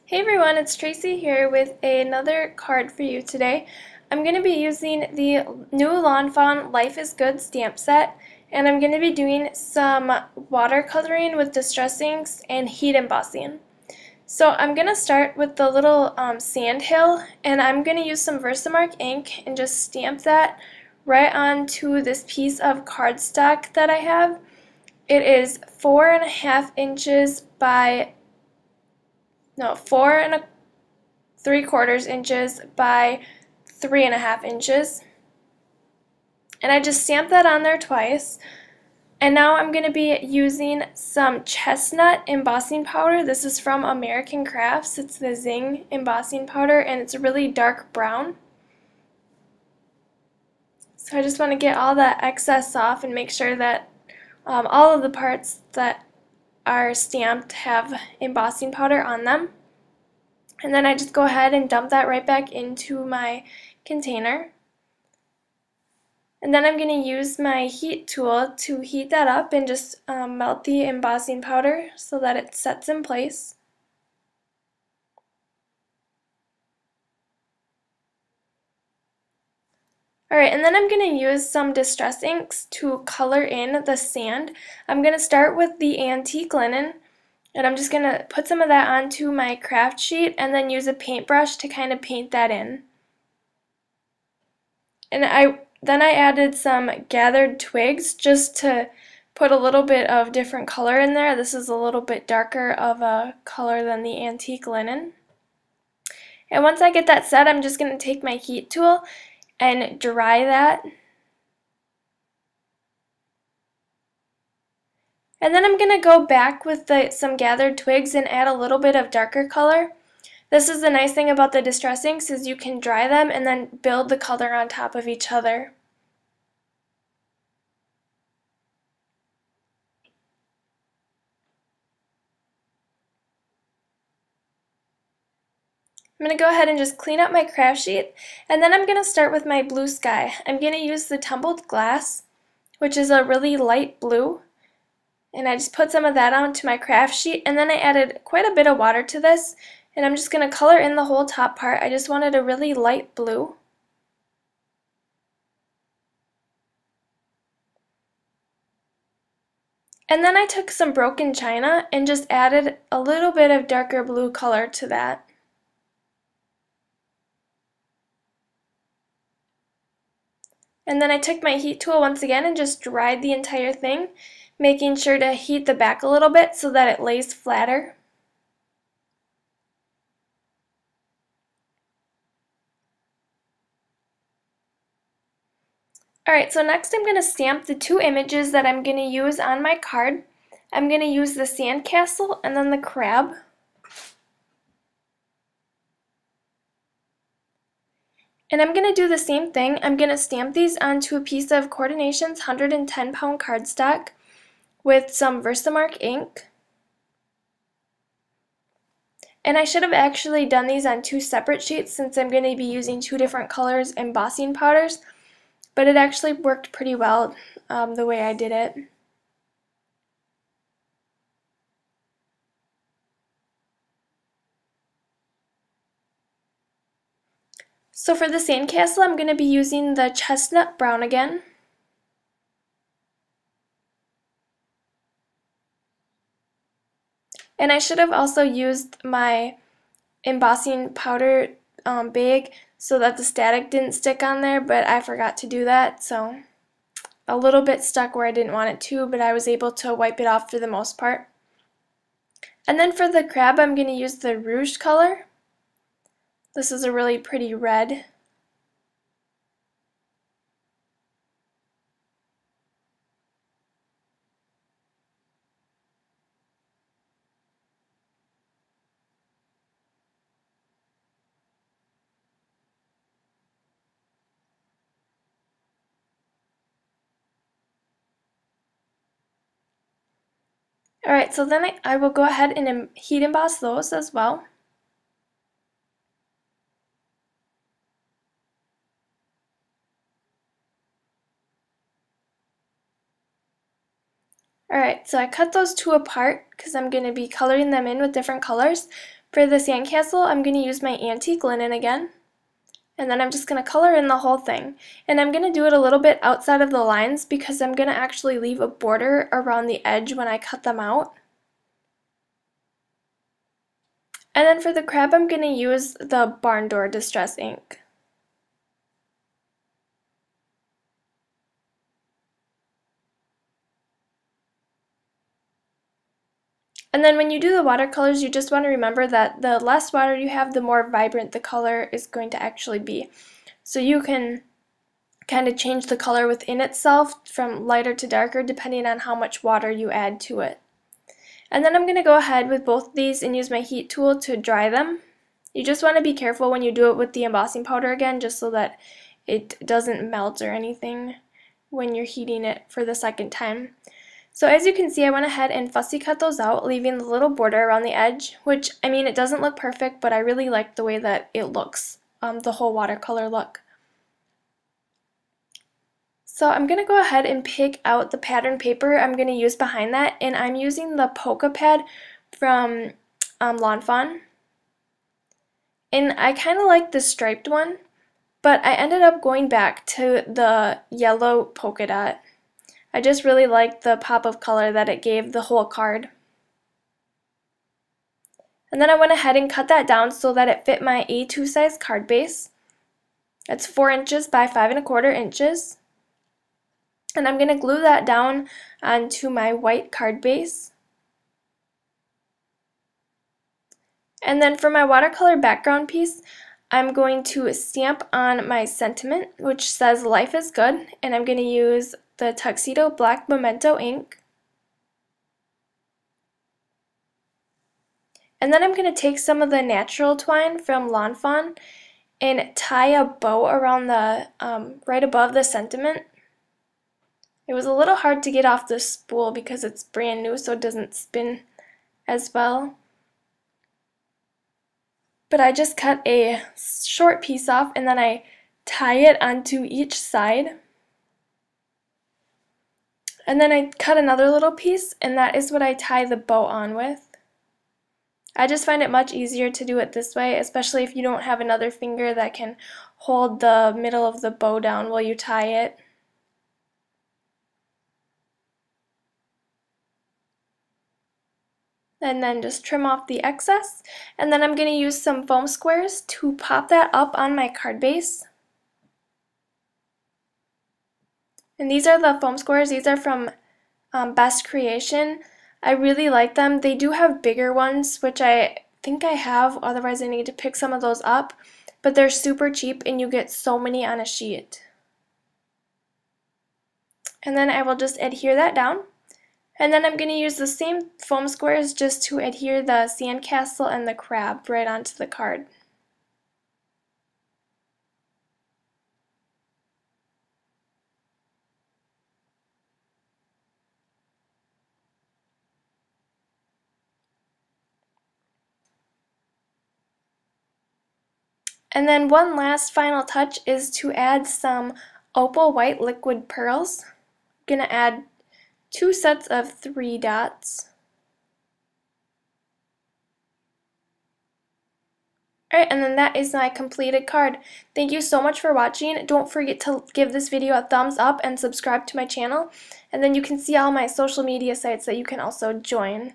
Hey everyone, it's Tracy here with another card for you today. I'm going to be using the new Lawn Fawn Life is Good stamp set, and I'm going to be doing some watercoloring with distress inks and heat embossing. So I'm going to start with the little sand hill, and I'm going to use some Versamark ink and just stamp that right onto this piece of cardstock that I have. It is 4.5 inches by 4 3/4 inches by 3.5 inches. And I just stamped that on there twice. And now I'm going to be using some chestnut embossing powder. This is from American Crafts. It's the Zing embossing powder, and it's a really dark brown. So I just want to get all that excess off and make sure that all of the parts that are stamped have embossing powder on them. And then I just go ahead and dump that right back into my container. And then I'm going to use my heat tool to heat that up and just melt the embossing powder so that it sets in place. Alright, and then I'm going to use some distress inks to color in the sand. I'm going to start with the antique linen, and I'm just going to put some of that onto my craft sheet and then use a paintbrush to kind of paint that in. And then I added some gathered twigs just to put a little bit of different color in there. This is a little bit darker of a color than the antique linen. And once I get that set, I'm just going to take my heat tool and dry that. And then I'm going to go back with some gathered twigs and add a little bit of darker color. This is the nice thing about the distress inks, is you can dry them and then build the color on top of each other. I'm going to go ahead and just clean up my craft sheet, and then I'm going to start with my blue sky. I'm going to use the tumbled glass, which is a really light blue, and I just put some of that onto my craft sheet, and then I added quite a bit of water to this, and I'm just going to color in the whole top part. I just wanted a really light blue. And then I took some broken china and just added a little bit of darker blue color to that. And then I took my heat tool once again and just dried the entire thing, making sure to heat the back a little bit so that it lays flatter. Alright, so next I'm going to stamp the two images that I'm going to use on my card. I'm going to use the sandcastle and then the crab. And I'm going to do the same thing. I'm going to stamp these onto a piece of Coordinations 110-pound cardstock with some Versamark ink. And I should have actually done these on two separate sheets since I'm going to be using two different colors embossing powders, but it actually worked pretty well the way I did it. So for the sandcastle, I'm going to be using the chestnut brown again. And I should have also used my embossing powder bag so that the static didn't stick on there, but I forgot to do that, so a little bit stuck where I didn't want it to, but I was able to wipe it off for the most part. And then for the crab, I'm going to use the rouge color. This is a really pretty red. Alright, so then I will go ahead and heat emboss those as well. Alright, so I cut those two apart because I'm going to be coloring them in with different colors, For the sandcastle, I'm going to use my antique linen again. And then I'm just going to color in the whole thing. And I'm going to do it a little bit outside of the lines because I'm going to actually leave a border around the edge when I cut them out. And then for the crab, I'm going to use the Barn Door Distress ink. And then when you do the watercolors, you just want to remember that the less water you have, the more vibrant the color is going to actually be. So you can kind of change the color within itself from lighter to darker depending on how much water you add to it. And then I'm going to go ahead with both of these and use my heat tool to dry them. You just want to be careful when you do it with the embossing powder again, just so that it doesn't melt or anything when you're heating it for the second time. So as you can see, I went ahead and fussy cut those out, leaving the little border around the edge, which, I mean, it doesn't look perfect, but I really like the way that it looks, the whole watercolor look. So I'm going to go ahead and pick out the pattern paper I'm going to use behind that, and I'm using the polka pad from Lawn Fawn. And I kind of like the striped one, but I ended up going back to the yellow polka dot. I just really liked the pop of color that it gave the whole card. And then I went ahead and cut that down so that it fit my A2 size card base. It's 4 inches by 5 1/4 inches. And I'm going to glue that down onto my white card base. And then for my watercolor background piece, I'm going to stamp on my sentiment, which says "Life is Good," and I'm going to use the Tuxedo Black Memento ink. And then I'm going to take some of the natural twine from Lawn Fawn and tie a bow around the right above the sentiment. It was a little hard to get off the spool because it's brand new, so it doesn't spin as well. But I just cut a short piece off and then I tie it onto each side. And then I cut another little piece, and that is what I tie the bow on with. I just find it much easier to do it this way, especially if you don't have another finger that can hold the middle of the bow down while you tie it. And then just trim off the excess. And then I'm going to use some foam squares to pop that up on my card base. And these are the foam squares. These are from Best Creation. I really like them. They do have bigger ones, which I think I have, otherwise I need to pick some of those up. But they're super cheap and you get so many on a sheet. And then I will just adhere that down. And then I'm going to use the same foam squares just to adhere the sandcastle and the crab right onto the card. And then one last final touch is to add some opal white liquid pearls. I'm going to add 2 sets of 3 dots. Alright, and then that is my completed card. Thank you so much for watching. Don't forget to give this video a thumbs up and subscribe to my channel. And then you can see all my social media sites that you can also join.